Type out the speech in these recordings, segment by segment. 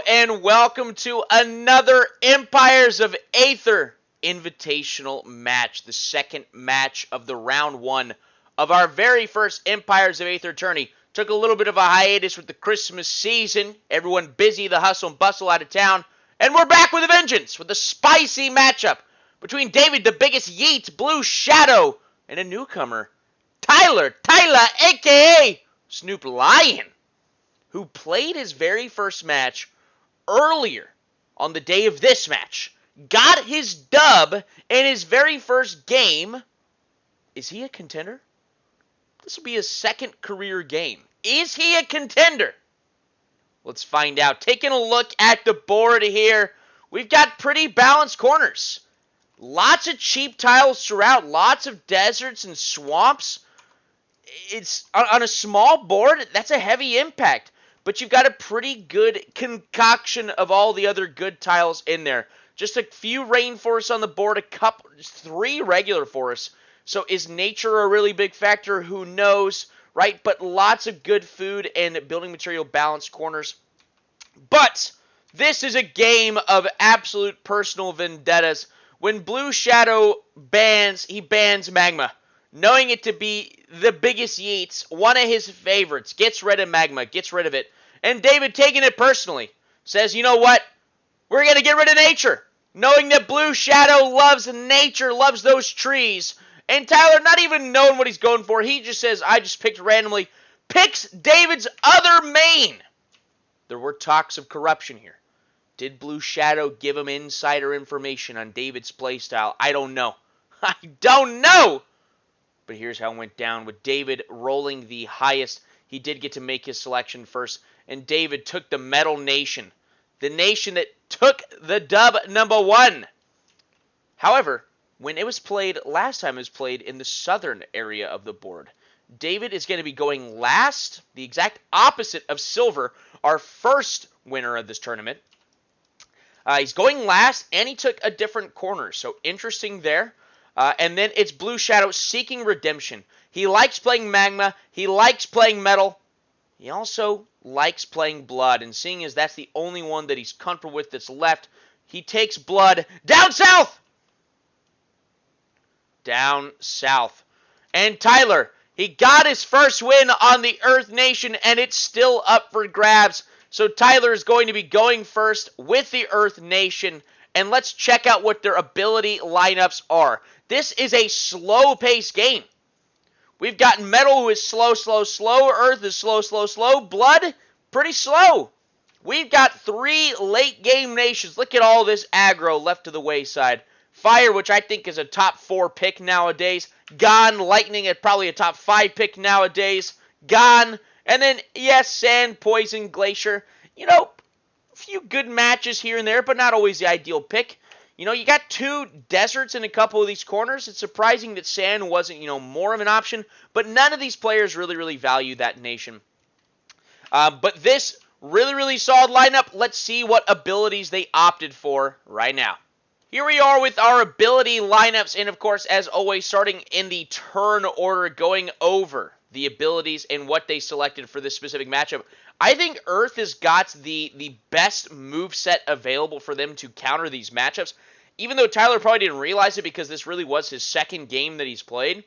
and welcome to another Empires of Aether Invitational match, the second match of the round one of our very first Empires of Aether tourney. Took a little bit of a hiatus with the Christmas season, everyone busy, the hustle and bustle out of town, and we're back with a vengeance with a spicy matchup between David, the biggest yeet, Blue Shadow, and a newcomer, Tyler, aka Snoop Lion, who played his very first match earlier on the day of this match, got his dub in his very first game. Is he a contender? This will be his second career game. Is he a contender? Let's find out. Taking a look at the board here, we've got pretty balanced corners. Lots of cheap tiles throughout, lots of deserts and swamps. It's on a small board, that's a heavy impact. But you've got a pretty good concoction of all the other good tiles in there. Just a few rainforests on the board, just 3 regular forests. So is nature a really big factor? Who knows, right? But lots of good food and building material balanced corners. But this is a game of absolute personal vendettas. When Blue Shadow bans, he bans Magma. Knowing it to be the biggest yeets, one of his favorites, gets rid of Magma, gets rid of it. And David, taking it personally, says, you know what? We're going to get rid of nature. Knowing that Blue Shadow loves nature, loves those trees. And Tyler, not even knowing what he's going for, he just says, I just picked randomly, picks David's other main. There were talks of corruption here. Did Blue Shadow give him insider information on David's playstyle? I don't know. I don't know! But here's how it went down with David rolling the highest. He did get to make his selection first. And David took the Metal Nation. The nation that took the dub number 1. However, when it was played, last time it was played in the southern area of the board. David is going to be going last, the exact opposite of Silver, our first winner of this tournament. He's going last, and he took a different corner. So interesting there. And then it's Blue Shadow seeking redemption. He likes playing Magma. He likes playing Metal. He also likes playing Blood. And seeing as that's the only one that he's comfortable with that's left, he takes Blood down south. Down south. And Tyler, he got his first win on the Earth Nation, and it's still up for grabs. So Tyler is going to be going first with the Earth Nation. And let's check out what their ability lineups are. This is a slow-paced game. We've got Metal, who is slow. Earth is slow. Blood, pretty slow. We've got 3 late-game nations. Look at all this aggro left to the wayside. Fire, which I think is a top 4 pick nowadays. Gone. Lightning, at probably a top 5 pick nowadays. Gone. And then, yes, Sand, Poison, Glacier. You know, a few good matches here and there, but not always the ideal pick. You know, you got 2 deserts in a couple of these corners. It's surprising that Sand wasn't, more of an option. But none of these players really value that nation. But this really solid lineup. Let's see what abilities they opted for right now. Here we are with our ability lineups. And, of course, as always, starting in the turn order, going over the abilities and what they selected for this specific matchup. I think Earth has got the best moveset available for them to counter these matchups. Even though Tyler probably didn't realize it because this really was his second game that he's played,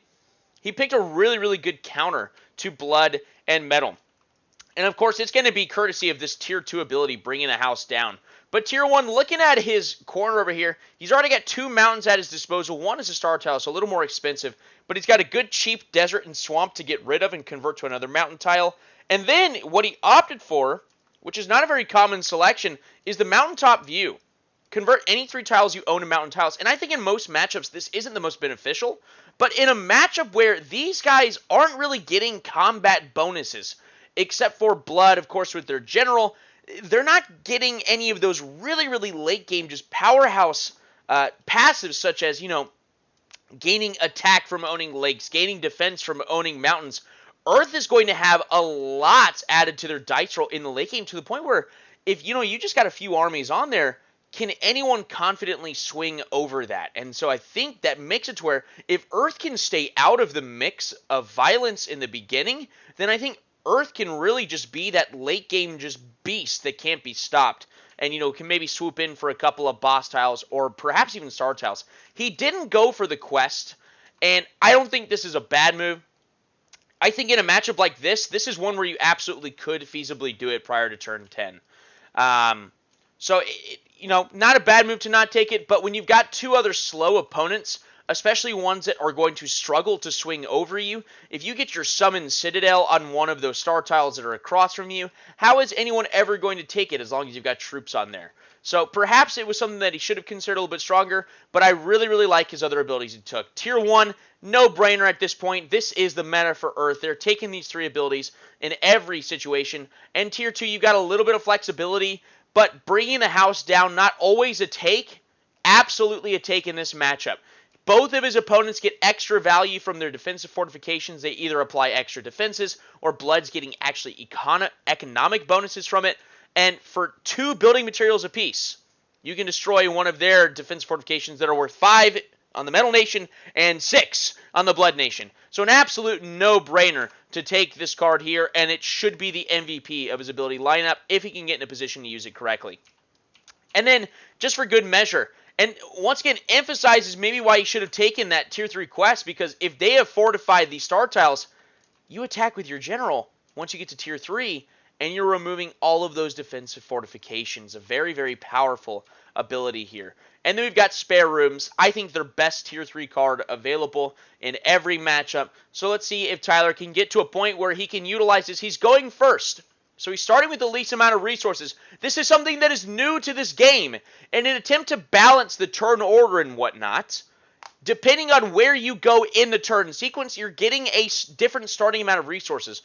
he picked a really good counter to Blood and Metal. And of course, it's going to be courtesy of this Tier 2 ability, bringing the house down. But Tier 1, looking at his corner over here, he's already got 2 mountains at his disposal. One is a star tile, so a little more expensive. But he's got a good cheap desert and swamp to get rid of and convert to another mountain tile. And then what he opted for, which is not a very common selection, is the mountaintop view. Convert any 3 tiles you own to mountain tiles. And I think in most matchups, this isn't the most beneficial. But in a matchup where these guys aren't really getting combat bonuses, except for Blood, of course, with their general, they're not getting any of those really late game, just powerhouse passives such as, gaining attack from owning lakes, gaining defense from owning mountains. Earth is going to have a lot added to their dice roll in the late game to the point where if, you just got a few armies on there, can anyone confidently swing over that? And so I think that makes it to where if Earth can stay out of the mix of violence in the beginning, then I think Earth can really just be that late game just beast that can't be stopped. and, can maybe swoop in for a couple of boss tiles or perhaps even star tiles. He didn't go for the quest, and I don't think this is a bad move. I think in a matchup like this is one where you absolutely could feasibly do it prior to turn 10. So, not a bad move to not take it, but when you've got two other slow opponents, especially ones that are going to struggle to swing over you, if you get your Summon Citadel on one of those star tiles that are across from you, how is anyone ever going to take it as long as you've got troops on there? So perhaps it was something that he should have considered a little bit stronger, but I really, really like his other abilities he took. Tier 1, no-brainer at this point. This is the meta for Earth. They're taking these three abilities in every situation. And Tier 2, you've got a little bit of flexibility, but bringing the house down, not always a take, absolutely a take in this matchup. Both of his opponents get extra value from their defensive fortifications. They either apply extra defenses or Blood's getting actually economic bonuses from it. And for 2 building materials apiece, you can destroy one of their defense fortifications that are worth 5 on the Metal Nation and 6 on the Blood Nation. So an absolute no-brainer to take this card here, and it should be the MVP of his ability lineup if he can get in a position to use it correctly. And then, just for good measure, and once again, emphasizes maybe why he should have taken that Tier 3 quest, because if they have fortified these star tiles, you attack with your general once you get to Tier 3, and you're removing all of those defensive fortifications. A very, very powerful ability here. And then we've got Spare Rooms. I think their best Tier 3 card available in every matchup. So let's see if Tyler can get to a point where he can utilize this. He's going first. So he's starting with the least amount of resources. This is something that is new to this game. In an attempt to balance the turn order and whatnot, depending on where you go in the turn sequence, you're getting a different starting amount of resources.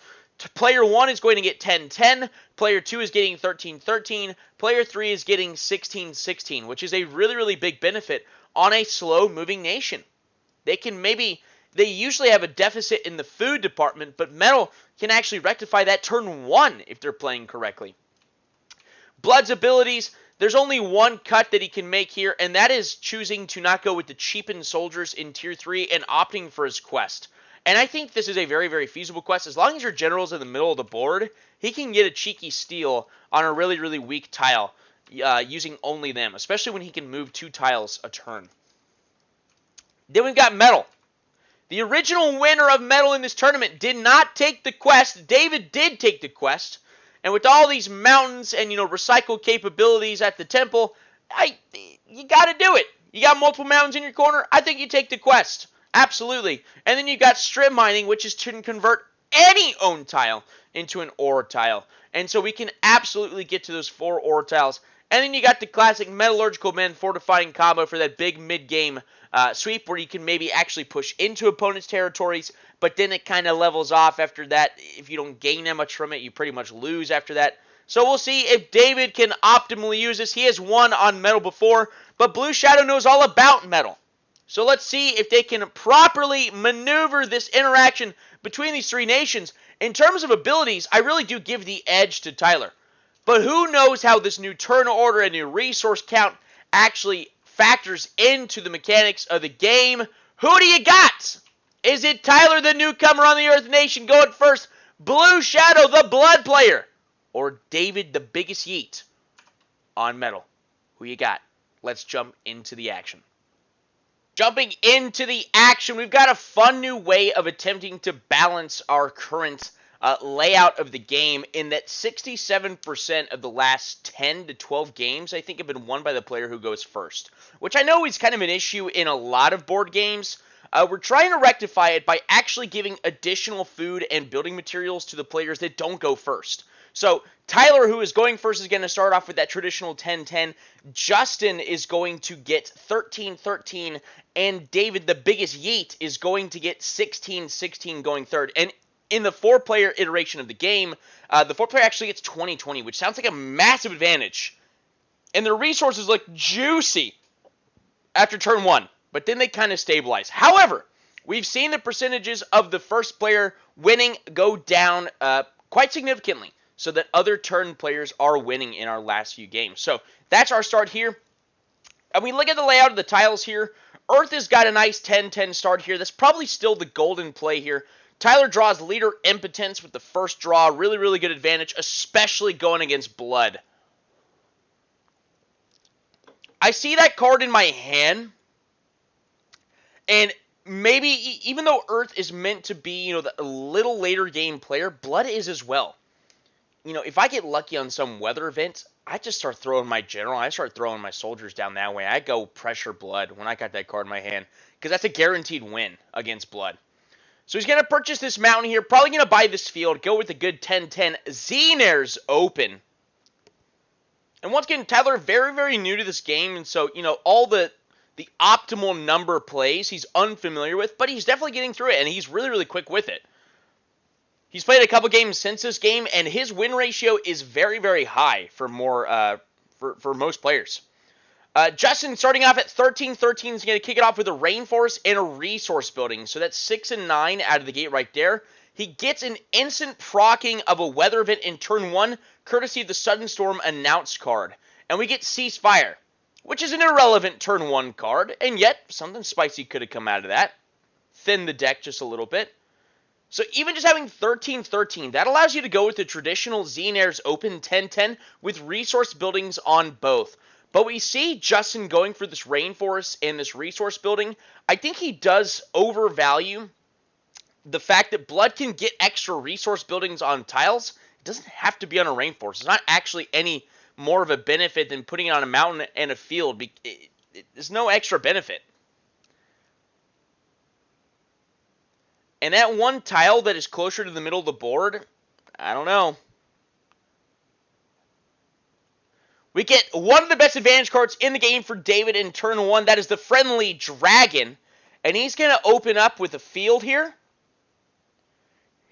Player 1 is going to get 10-10, player 2 is getting 13-13, player 3 is getting 16-16, which is a really, really big benefit on a slow-moving nation. They usually have a deficit in the food department, but Metal can actually rectify that turn 1 if they're playing correctly. Blood's abilities, there's only one cut that he can make here, and that is choosing to not go with the cheapened soldiers in Tier 3 and opting for his quest. And I think this is a very, very feasible quest. As long as your general's in the middle of the board, he can get a cheeky steal on a really, really weak tile using only them, especially when he can move 2 tiles a turn. Then we've got Metal. The original winner of Metal in this tournament did not take the quest. David did take the quest. And with all these mountains and, recycled capabilities at the temple, you got to do it. You got multiple mountains in your corner, I think you take the quest. Absolutely. And then you got strip mining, which is to convert any owned tile into an ore tile. And so we can absolutely get to those 4 ore tiles. And then you got the classic Metallurgical Men fortifying combo for that big mid-game sweep where you can maybe actually push into opponents' territories, but then it kind of levels off after that. If you don't gain that much from it, you pretty much lose after that. So we'll see if David can optimally use this. He has won on Metal before, but Blue Shadow knows all about Metal. So let's see if they can properly maneuver this interaction between these 3 nations. In terms of abilities, I really do give the edge to Tyler. But who knows how this new turn order and new resource count actually factors into the mechanics of the game. Who do you got? Is it Tyler, the newcomer on the Earth Nation, going first? Blue Shadow, the blood player? Or David, the biggest yeet on Metal? Who you got? Let's jump into the action. Jumping into the action, we've got a fun new way of attempting to balance our current layout of the game in that 67% of the last 10 to 12 games, I think, have been won by the player who goes first, which I know is kind of an issue in a lot of board games. We're trying to rectify it by actually giving additional food and building materials to the players that don't go first. So Tyler, who is going first, is going to start off with that traditional 10-10. Justin is going to get 13-13. And David, the biggest yeet, is going to get 16-16 going third. And in the 4-player iteration of the game, the 4-player actually gets 20-20, which sounds like a massive advantage. And their resources look juicy after turn 1. But then they kind of stabilize. However, we've seen the percentages of the first player winning go down quite significantly, so that other turn players are winning in our last few games. So that's our start here. And we look at the layout of the tiles here. Earth has got a nice 10-10 start here. That's probably still the golden play here. Tyler draws Leader Impotence with the first draw. Really, really good advantage, especially going against Blood. I see that card in my hand, and maybe even though Earth is meant to be, a little later game player, Blood is as well. If I get lucky on some weather event, I just start throwing my general. I start throwing my soldiers down that way. I go pressure Blood when I got that card in my hand, because that's a guaranteed win against Blood. So he's going to purchase this mountain here, probably going to buy this field, go with a good 10-10. Xenair's open. And once again, Tyler, very, very new to this game, and so, all the optimal number plays he's unfamiliar with, but he's definitely getting through it, and he's really, really quick with it. He's played a couple games since this game, and his win ratio is very, very high for most players. Justin, starting off at 13-13, is going to kick it off with a Rainforest and a Resource Building. So that's 6 and 9 out of the gate right there. He gets an instant proccing of a weather event in turn 1, courtesy of the Sudden Storm Announced card. And we get Ceasefire, which is an irrelevant turn 1 card, and yet something spicy could have come out of that. Thin the deck just a little bit. So even just having 13-13, that allows you to go with the traditional Xenair's open 10-10 with resource buildings on both. But we see Justin going for this Rainforest and this Resource Building. I think he does overvalue the fact that Blood can get extra Resource Buildings on tiles. It doesn't have to be on a Rainforest. It's not actually any more of a benefit than putting it on a mountain and a field. There's no extra benefit. And that one tile that is closer to the middle of the board, I don't know. We get one of the best advantage cards in the game for David in turn 1. That is the Friendly Dragon. And he's going to open up with a field here,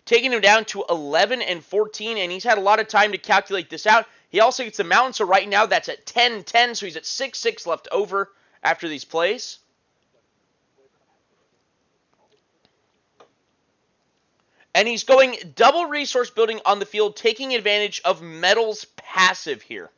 taking him down to 11 and 14. And he's had a lot of time to calculate this out. He also gets the mountain. So right now that's at 10-10. So he's at 6-6 left over after these plays. And he's going double resource building on the field, taking advantage of Metal's passive here.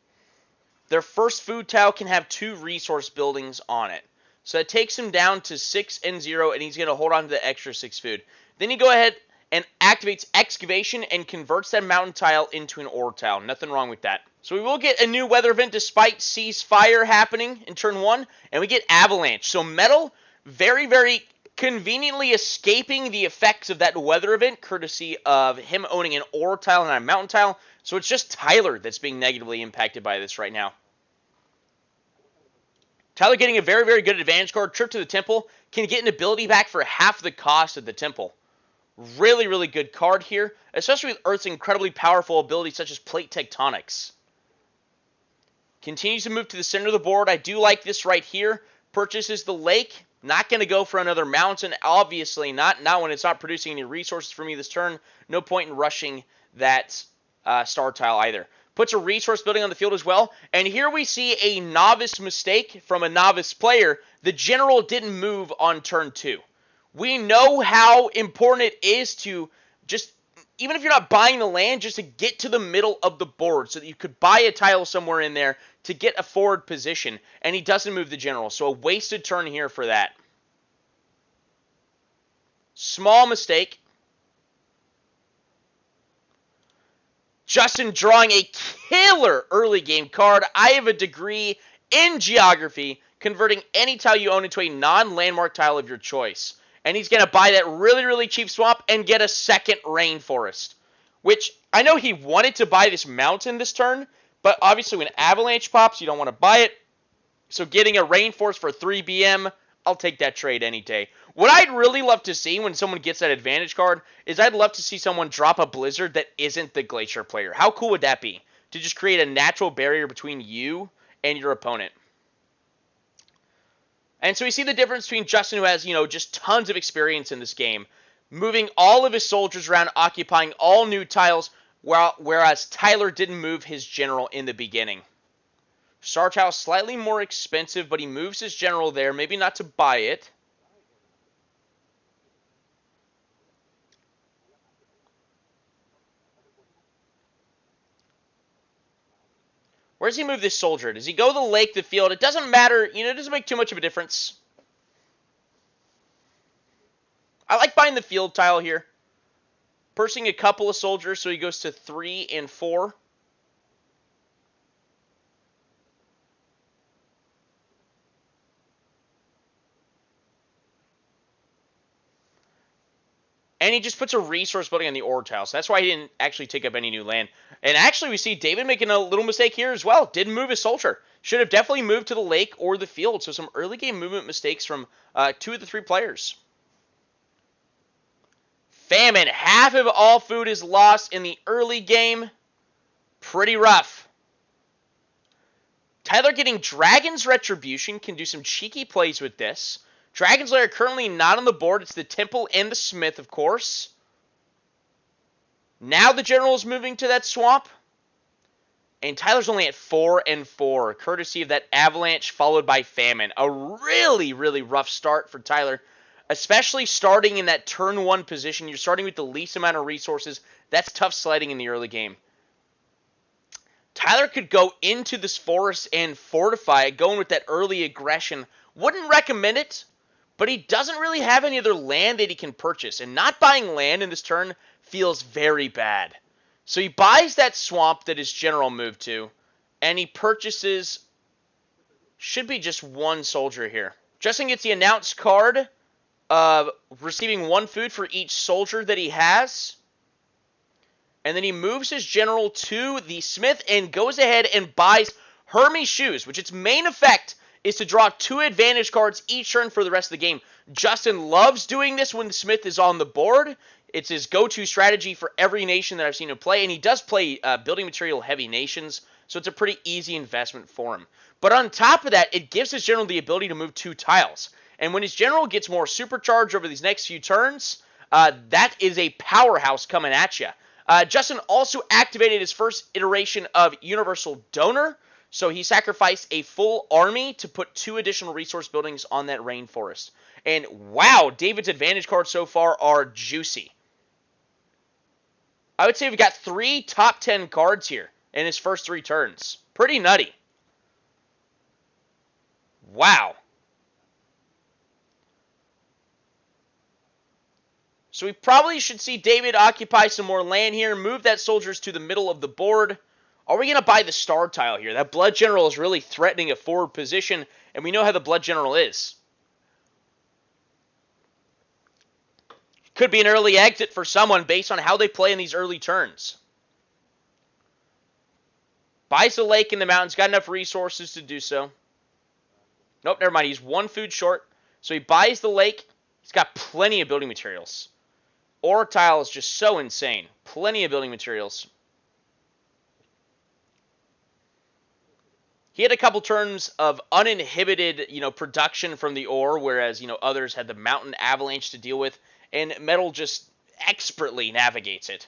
Their first food tile can have 2 resource buildings on it. So that takes him down to 6 and 0, and he's going to hold on to the extra 6 food. Then he go ahead and activates Excavation and converts that mountain tile into an ore tile. Nothing wrong with that. So we will get a new weather event despite Ceasefire happening in turn 1, and we get Avalanche. So Metal, very, very conveniently escaping the effects of that weather event, courtesy of him owning an ore tile and a mountain tile. So it's just Tyler that's being negatively impacted by this right now. Tyler getting a very, very good advantage card. Trip to the Temple. Can get an ability back for half the cost of the Temple. Really, really good card here, especially with Earth's incredibly powerful abilities such as Plate Tectonics. Continues to move to the center of the board. I do like this right here. Purchases the lake. Not going to go for another mountain. Obviously not when it's not producing any resources for me this turn. No point in rushing that star tile either. Puts a resource building on the field as well. And here we see a novice mistake from a novice player. The general didn't move on turn 2. We know how important it is to just, even if you're not buying the land, just to get to the middle of the board so that you could buy a tile somewhere in there to get a forward position. And he doesn't move the general. So a wasted turn here for that. Small mistake. Justin drawing a killer early game card. I have a degree in geography, converting any tile you own into a non-landmark tile of your choice. And he's going to buy that really, really cheap swamp and get a second Rainforest. Which, I know he wanted to buy this mountain this turn, but obviously when Avalanche pops, you don't want to buy it. So getting a Rainforest for 3 BM, I'll take that trade any day. What I'd really love to see when someone gets that advantage card is I'd love to see someone drop a Blizzard that isn't the Glacier player. How cool would that be? To just create a natural barrier between you and your opponent. And so we see the difference between Justin, who has, just tons of experience in this game, moving all of his soldiers around, occupying all new tiles, whereas Tyler didn't move his general in the beginning. Star tile slightly more expensive, but he moves his general there, maybe not to buy it. Where does he move this soldier? Does he go the lake, the field? It doesn't matter. It doesn't make too much of a difference. I like buying the field tile here. Purchasing a couple of soldiers, so he goes to 3 and 4. And he just puts a resource building on the ore tile. So that's why he didn't actually take up any new land. And actually, we see David making a little mistake here as well. Didn't move his soldier. Should have definitely moved to the lake or the field. So some early game movement mistakes from 2 of the 3 players. Famine. Half of all food is lost in the early game. Pretty rough. Tyler getting Dragon's Retribution. Can do some cheeky plays with this. Dragon's Lair currently not on the board. It's the Temple and the Smith, of course. Now the General is moving to that swamp. And Tyler's only at 4-4, courtesy of that Avalanche followed by Famine. A really, really rough start for Tyler, especially starting in that turn 1 position. You're starting with the least amount of resources. That's tough sledding in the early game. Tyler could go into this forest and fortify it, going with that early aggression. Wouldn't recommend it, but he doesn't really have any other land that he can purchase. And not buying land in this turn feels very bad. So he buys that swamp that his general moved to, and he purchases, should be just 1 soldier here. Justin gets the announced card of receiving 1 food for each soldier that he has. And then he moves his general to the Smith and goes ahead and buys Hermes Shoes, which its main effect is to draw 2 advantage cards each turn for the rest of the game. Justin loves doing this when the Smith is on the board. It's his go-to strategy for every nation that I've seen him play, and he does play building material heavy nations, so it's a pretty easy investment for him. But on top of that, it gives his general the ability to move 2 tiles. And when his general gets more supercharged over these next few turns, that is a powerhouse coming at you. Justin also activated his first iteration of Universal Donor, so he sacrificed a full army to put 2 additional resource buildings on that rainforest. And wow, David's advantage cards so far are juicy. I would say we've got 3 top 10 cards here in his first 3 turns. Pretty nutty. Wow. So we probably should see David occupy some more land here, move that soldiers to the middle of the board. Are we going to buy the star tile here? That Blood General is really threatening a forward position, and we know how the Blood General is. Could be an early exit for someone based on how they play in these early turns. Buys the lake in the mountains, got enough resources to do so. Nope, never mind. He's 1 food short. So he buys the lake. He's got plenty of building materials. Ore tile is just so insane. Plenty of building materials. He had a couple turns of uninhibited, production from the ore, whereas, others had the mountain avalanche to deal with, and Metal just expertly navigates it.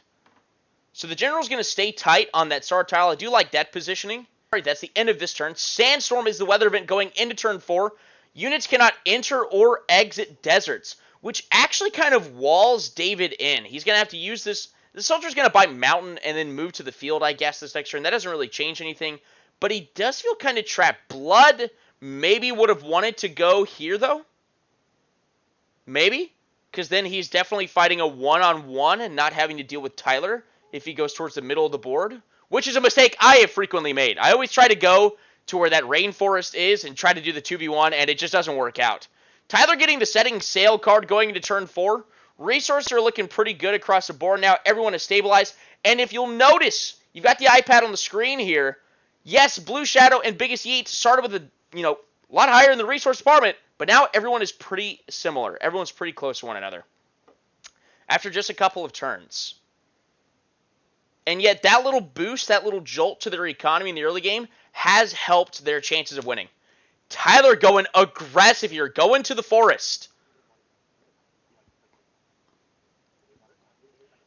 So the general's going to stay tight on that star tile. I do like that positioning. All right, that's the end of this turn. Sandstorm is the weather event going into turn 4. Units cannot enter or exit deserts, which actually kind of walls David in. He's going to have to use this. The soldier's going to buy mountain and then move to the field, I guess, this next turn. That doesn't really change anything. But he does feel kind of trapped. Blood maybe would have wanted to go here, though. Maybe. Because then he's definitely fighting a one-on-one and not having to deal with Tyler if he goes towards the middle of the board. Which is a mistake I have frequently made. I always try to go to where that rainforest is and try to do the 2v1, and it just doesn't work out. Tyler getting the Setting Sail card going into turn 4. Resources are looking pretty good across the board now. Everyone is stabilized. And if you'll notice, you've got the iPad on the screen here. Yes, Blue Shadow and Biggest Yeet started with a lot higher in the resource department, but now everyone is pretty similar. Everyone's pretty close to one another after just a couple of turns. And yet that little boost, that little jolt to their economy in the early game has helped their chances of winning. Tyler going aggressive here, going to the forest.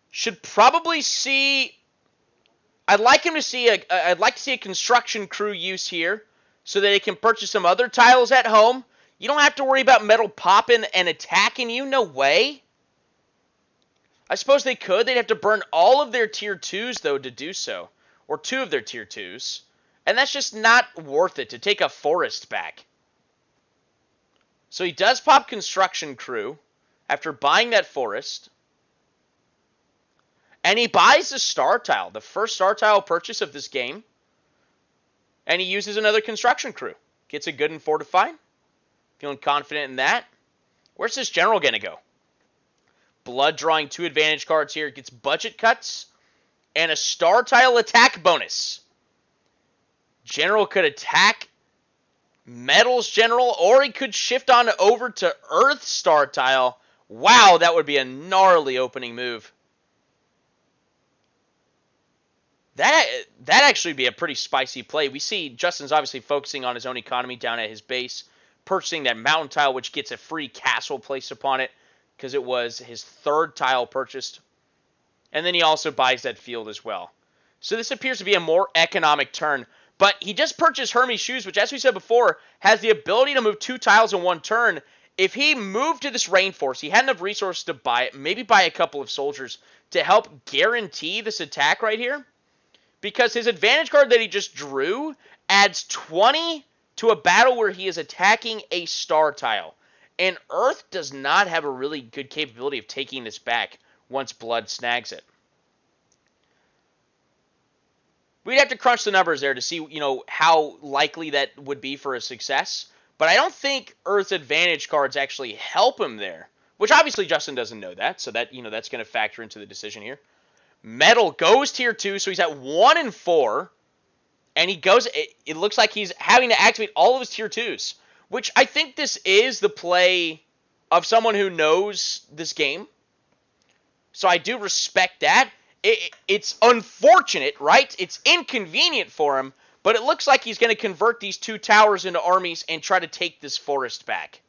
Should probably see. I'd like to see a construction crew use here so that they can purchase some other tiles at home. You don't have to worry about Metal popping and attacking you. No way. I suppose they could. They'd have to burn all of their tier 2s, though, to do so. Or 2 of their tier 2s. And that's just not worth it to take a forest back. So he does pop construction crew after buying that forest. And he buys the star tile, the first star tile purchase of this game. And he uses another construction crew. Gets a good and fortified. Feeling confident in that. Where's this general going to go? Blood drawing 2 advantage cards here. It gets budget cuts and a star tile attack bonus. General could attack Metal's General, or he could shift on over to Earth star tile. Wow, that would be a gnarly opening move. That actually be a pretty spicy play. We see Justin's obviously focusing on his own economy down at his base, purchasing that mountain tile, which gets a free castle placed upon it because it was his 3rd tile purchased. And then he also buys that field as well. So this appears to be a more economic turn. But he just purchased Hermes Shoes, which, as we said before, has the ability to move 2 tiles in 1 turn. If he moved to this rainforest, he had enough resources to buy it, maybe buy a couple of soldiers to help guarantee this attack right here. Because his advantage card that he just drew adds 20 to a battle where he is attacking a star tile. And Earth does not have a really good capability of taking this back once Blood snags it. We'd have to crunch the numbers there to see, how likely that would be for a success. But I don't think Earth's advantage cards actually help him there. Which obviously Justin doesn't know that, so that that's going to factor into the decision here. Metal goes tier 2, so he's at 1 and 4. And he goes, it looks like he's having to activate all of his tier 2s. Which I think this is the play of someone who knows this game. So I do respect that. It's unfortunate, right? It's inconvenient for him, but it looks like he's going to convert these 2 towers into armies and try to take this forest back.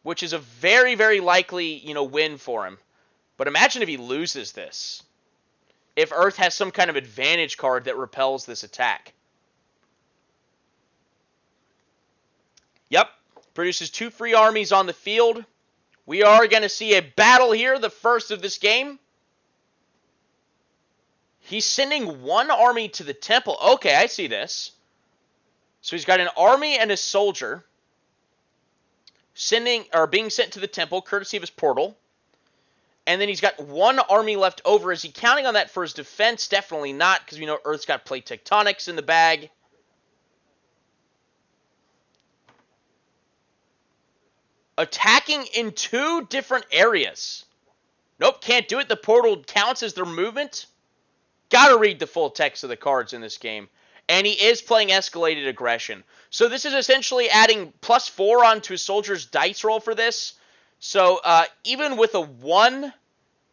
Which is a very, very likely, win for him. But imagine if he loses this. If Earth has some kind of advantage card that repels this attack. Yep. Produces 2 free armies on the field. We are going to see a battle here, the first of this game. He's sending 1 army to the temple. Okay, I see this. So he's got an army and a soldier being sent to the temple, courtesy of his portal. And then he's got 1 army left over. Is he counting on that for his defense? Definitely not, because we know Earth's got plate tectonics in the bag. Attacking in 2 different areas. Nope, can't do it. The portal counts as their movement. Gotta read the full text of the cards in this game. And he is playing escalated aggression. So this is essentially adding +4 onto his soldier's dice roll for this. So even with a 1,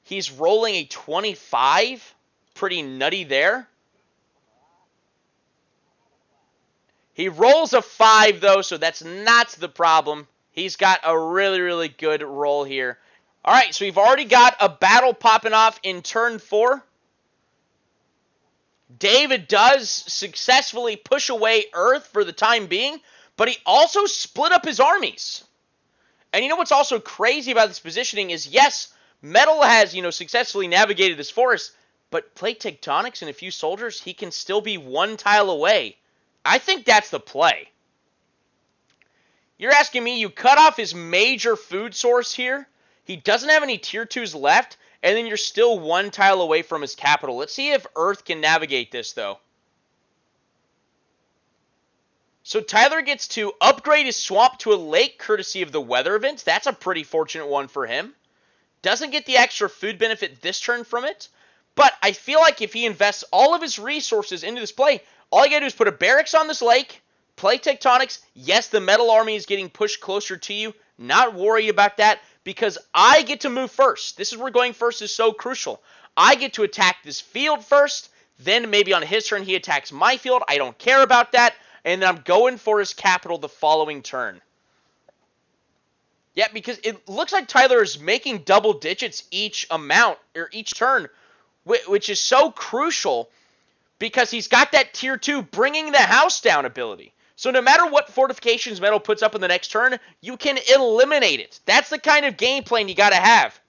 he's rolling a 25. Pretty nutty there. He rolls a 5, though, so that's not the problem. He's got a really, really good roll here. All right, so we've already got a battle popping off in turn 4. David does successfully push away Earth for the time being, but he also split up his armies. And you know what's also crazy about this positioning is, yes, Metal has, successfully navigated this forest, but plate tectonics and a few soldiers, he can still be 1 tile away. I think that's the play. You're asking me, you cut off his major food source here, he doesn't have any tier 2s left, and then you're still 1 tile away from his capital. Let's see if Earth can navigate this, though. So Tyler gets to upgrade his swamp to a lake courtesy of the weather event. That's a pretty fortunate one for him. Doesn't get the extra food benefit this turn from it. But I feel like if he invests all of his resources into this play, all you gotta do is put a barracks on this lake, play tectonics. Yes, the metal army is getting pushed closer to you. Not worry about that, because I get to move first. This is where going first is so crucial. I get to attack this field first, then maybe on his turn he attacks my field. I don't care about that. And then I'm going for his capital the following turn. Yeah, because it looks like Tyler is making double digits each amount, or each turn, which is so crucial because he's got that tier 2 bringing the house down ability. So no matter what fortifications Metal puts up in the next turn, you can eliminate it. That's the kind of game plan you got to have.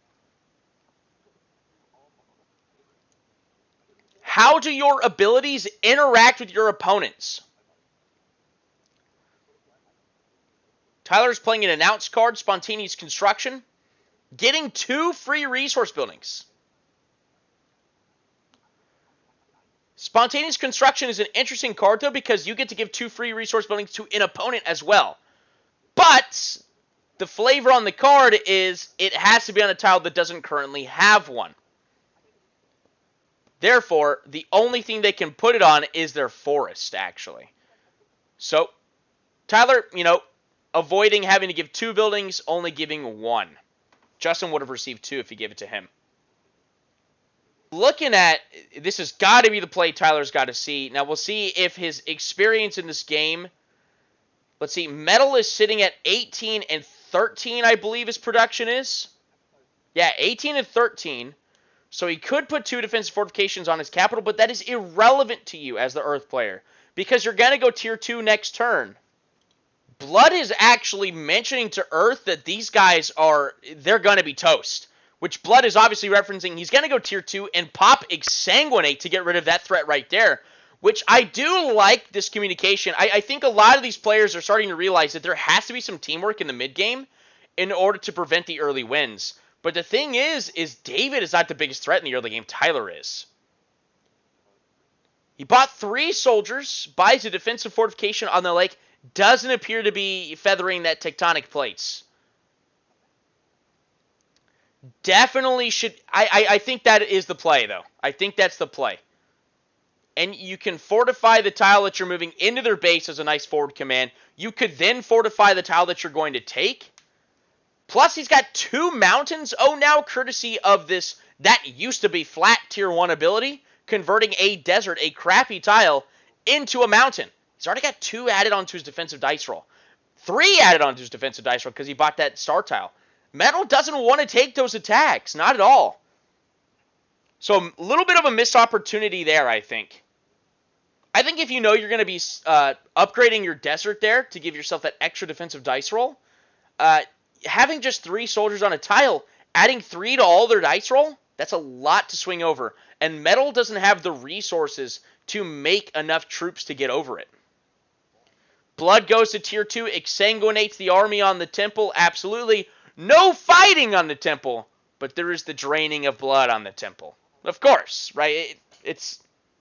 How do your abilities interact with your opponents? Tyler's playing an announced card, Spontaneous Construction, getting 2 free resource buildings. Spontaneous Construction is an interesting card, though, because you get to give 2 free resource buildings to an opponent as well. But the flavor on the card is it has to be on a tile that doesn't currently have one. Therefore, the only thing they can put it on is their forest, actually. So, Tyler, avoiding having to give 2 buildings, only giving 1. Justin would have received 2 if he gave it to him. Looking at, this has got to be the play Tyler's got to see. Now, we'll see if his experience in this game, let's see, Metal is sitting at 18 and 13, I believe his production is. Yeah, 18 and 13. So he could put 2 defensive fortifications on his capital, but that is irrelevant to you as the Earth player, because you're going to go tier 2 next turn. Blood is actually mentioning to Earth that these guys they're going to be toast, which Blood is obviously referencing. He's going to go tier 2 and pop Exsanguinate to get rid of that threat right there, which I do like this communication. I think a lot of these players are starting to realize that there has to be some teamwork in the mid game in order to prevent the early wins. But the thing is David is not the biggest threat in the early game. Tyler is. He bought 3 soldiers, buys a defensive fortification on the lake, doesn't appear to be feathering that tectonic plates. Definitely should. I think that is the play, though. I think that's the play. And you can fortify the tile that you're moving into their base as a nice forward command. You could then fortify the tile that you're going to take. Plus, he's got 2 mountains. Oh, now courtesy of this, that used to be flat tier 1 ability, converting a desert, a crappy tile, into a mountain. He's already got 2 added onto his defensive dice roll. 3 added onto his defensive dice roll because he bought that star tile. Metal doesn't want to take those attacks. Not at all. So a little bit of a missed opportunity there, I think. I think if you know you're going to be upgrading your desert there to give yourself that extra defensive dice roll, having just 3 soldiers on a tile, adding 3 to all their dice roll, that's a lot to swing over. And Metal doesn't have the resources to make enough troops to get over it. Blood goes to tier 2, exsanguinates the army on the temple. Absolutely no fighting on the temple, but there is the draining of blood on the temple. Of course, right? It's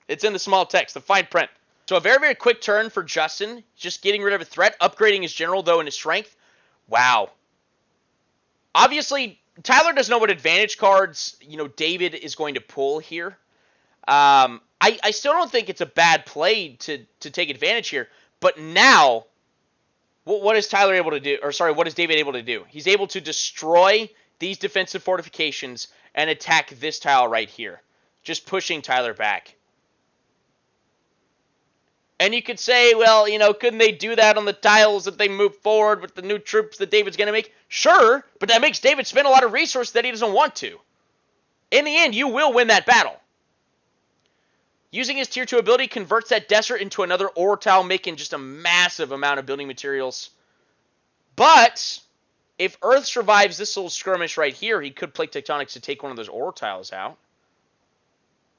in the small text, the fine print. So a very, very quick turn for Justin. Just getting rid of a threat, upgrading his general, though, in his strength. Wow. Obviously, Tyler doesn't know what advantage cards, David is going to pull here. I still don't think it's a bad play to take advantage here. But now, what is Tyler able to do? Or sorry, what is David able to do? He's able to destroy these defensive fortifications and attack this tile right here. Just pushing Tyler back. And you could say, well, couldn't they do that on the tiles that they move forward with the new troops that David's going to make? Sure, but that makes David spend a lot of resources that he doesn't want to. In the end, you will win that battle. Using his tier 2 ability converts that desert into another ore tile, making just a massive amount of building materials. But if Earth survives this little skirmish right here, he could play Tectonics to take one of those ore tiles out.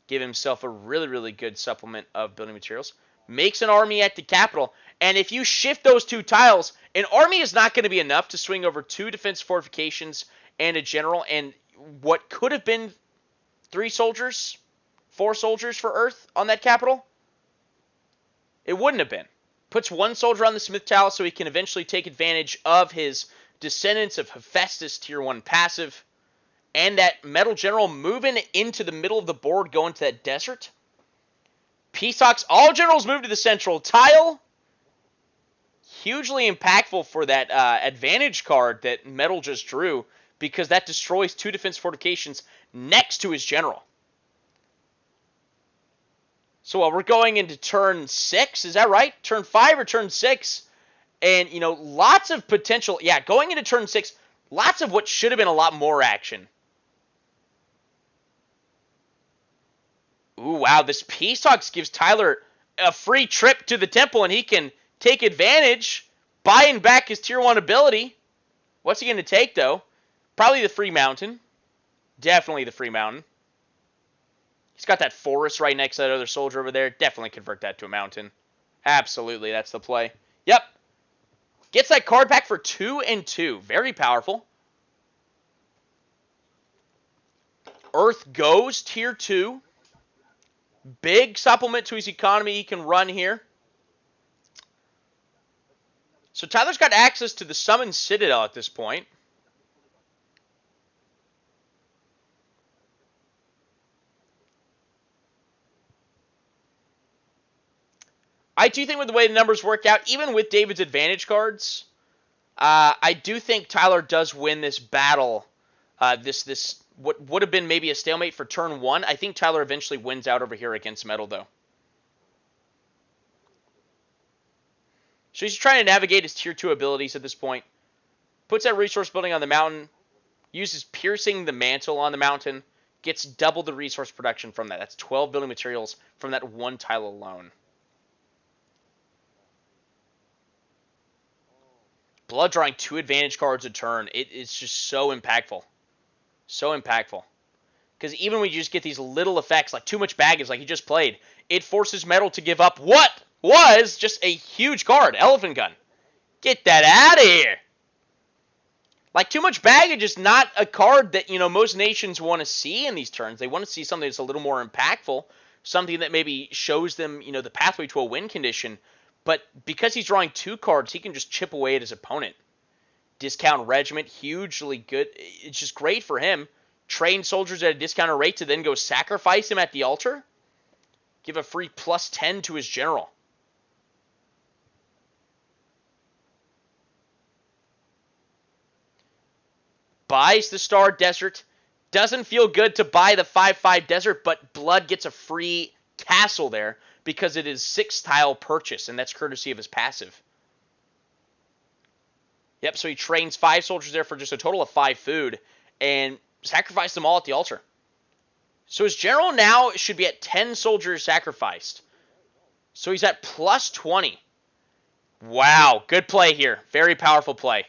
Give himself a really, really good supplement of building materials. Makes an army at the capital. And if you shift those 2 tiles, an army is not going to be enough to swing over 2 defense fortifications and a general. And what could have been 3 soldiers, 4 soldiers for Earth on that capital, it wouldn't have been. Puts 1 soldier on the Smith tile so he can eventually take advantage of his Descendants of Hephaestus tier 1 passive. And that Metal General moving into the middle of the board, going to that desert. Peace talks. All generals move to the central tile. Hugely impactful for that advantage card that Metal just drew, because that destroys 2 defense fortifications next to his general. So we're going into turn 6. Is that right? Turn 5 or turn 6? And, lots of potential. Yeah, going into turn 6, lots of what should have been a lot more action. Ooh, wow, this Peace Talks gives Tyler a free trip to the temple, and he can take advantage, buying back his tier 1 ability. What's he going to take, though? Probably the free mountain. Definitely the free mountain. He's got that forest right next to that other soldier over there. Definitely convert that to a mountain. Absolutely, that's the play. Yep. Gets that card back for 2 and 2. Very powerful. Earth goes tier 2. Big supplement to his economy he can run here. So Tyler's got access to the Summon Citadel at this point. I do think with the way the numbers work out, even with David's advantage cards, I do think Tyler does win this battle. This what would have been maybe a stalemate for turn 1. I think Tyler eventually wins out over here against Metal, though. So he's trying to navigate his tier 2 abilities at this point. Puts that resource building on the mountain. Uses Piercing the Mantle on the mountain. Gets double the resource production from that. That's 12 building materials from that one tile alone. Blood drawing 2 advantage cards a turn. It's just so impactful. So impactful. Because even when you just get these little effects, like too much baggage, like he just played, it forces Metal to give up what was just a huge card, Elephant Gun. Get that out of here. Like, too much baggage is not a card that, most nations want to see in these turns. They want to see something that's a little more impactful, something that maybe shows them, the pathway to a win condition. But because he's drawing 2 cards, he can just chip away at his opponent. Discount Regiment, hugely good. It's just great for him. Train soldiers at a discounted rate to then go sacrifice him at the altar. Give a free +10 to his general. Buys the Star Desert. Doesn't feel good to buy the 5/5 Desert, but Blood gets a free castle there because it is 6-tile purchase, and that's courtesy of his passive. Yep, so he trains 5 soldiers there for just a total of 5 food, and sacrifice them all at the altar. So his general now should be at 10 soldiers sacrificed. So he's at +20. Wow, good play here. Very powerful play.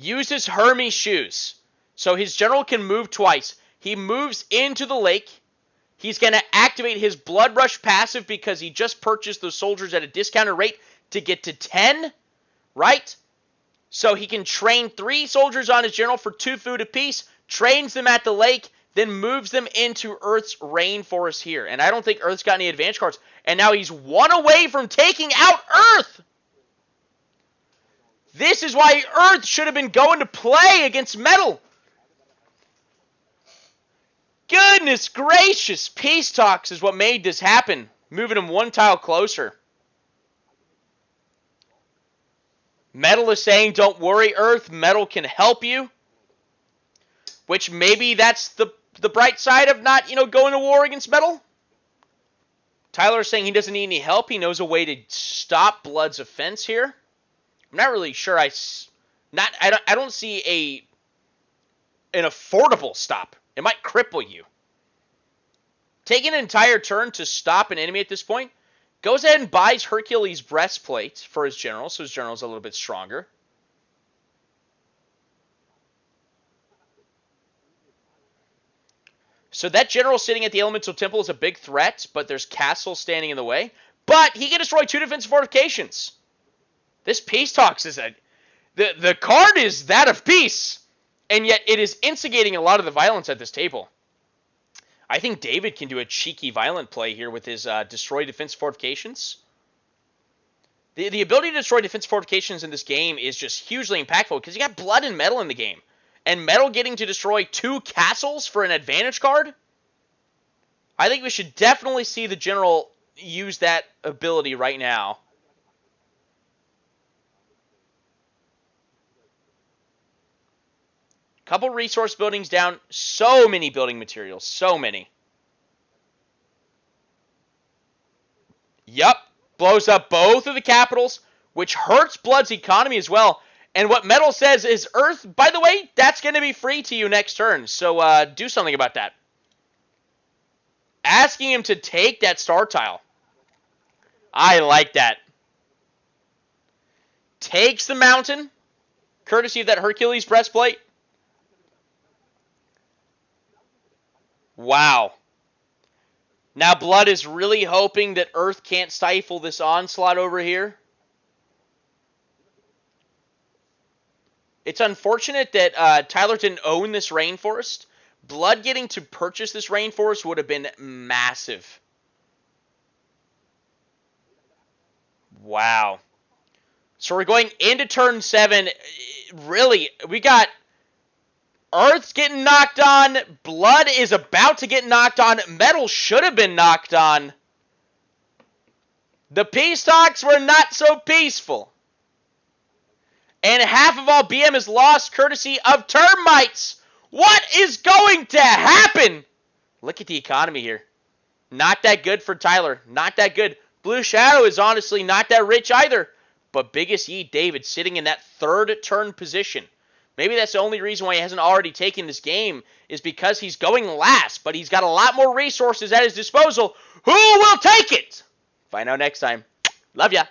Uses Hermes shoes. So his general can move twice. He moves into the lake. He's going to activate his Blood Rush passive because he just purchased those soldiers at a discounted rate to get to 10, right? So he can train 3 soldiers on his general for 2 food apiece, trains them at the lake, then moves them into Earth's Rainforest here. And I don't think Earth's got any advantage cards. And now he's 1 away from taking out Earth! This is why Earth should have been going to play against Metal. Goodness gracious. Peace talks is what made this happen. Moving him 1 tile closer. Metal is saying, don't worry, Earth. Metal can help you. Which maybe that's the bright side of not, going to war against Metal. Tyler is saying he doesn't need any help. He knows a way to stop Blood's offense here. I'm not really sure. I don't see an affordable stop. It might cripple you. Taking an entire turn to stop an enemy at this point. Goes ahead and buys Hercules' breastplate for his general, so his general's a little bit stronger. So that general sitting at the Elemental Temple is a big threat, but there's castles standing in the way. But he can destroy 2 defensive fortifications. This peace talks is the card is that of peace, and yet it is instigating a lot of the violence at this table. I think David can do a cheeky violent play here with his destroy defensive fortifications. The ability to destroy defensive fortifications in this game is just hugely impactful because you got Blood and Metal in the game. And Metal getting to destroy 2 castles for an advantage card? I think we should definitely see the general use that ability right now. Couple resource buildings down. So many building materials. So many. Yup. Blows up both of the capitals, which hurts Blood's economy as well. And what Metal says is, Earth, by the way, that's going to be free to you next turn. So do something about that. Asking him to take that star tile. I like that. Takes the mountain, courtesy of that Hercules breastplate. Wow. Now Blood is really hoping that Earth can't stifle this onslaught over here. It's unfortunate that Tyler didn't own this rainforest. Blood getting to purchase this rainforest would have been massive. Wow. So we're going into turn 7. Really, we got Earth's getting knocked on. Blood is about to get knocked on. Metal should have been knocked on. The peace talks were not so peaceful. And half of all BM is lost courtesy of termites. What is going to happen? Look at the economy here. Not that good for Tyler. Not that good. Blue Shadow is honestly not that rich either. But Biggest Yi David sitting in that third turn position. Maybe that's the only reason why he hasn't already taken this game is because he's going last. But he's got a lot more resources at his disposal. Who will take it? Find out next time. Love ya.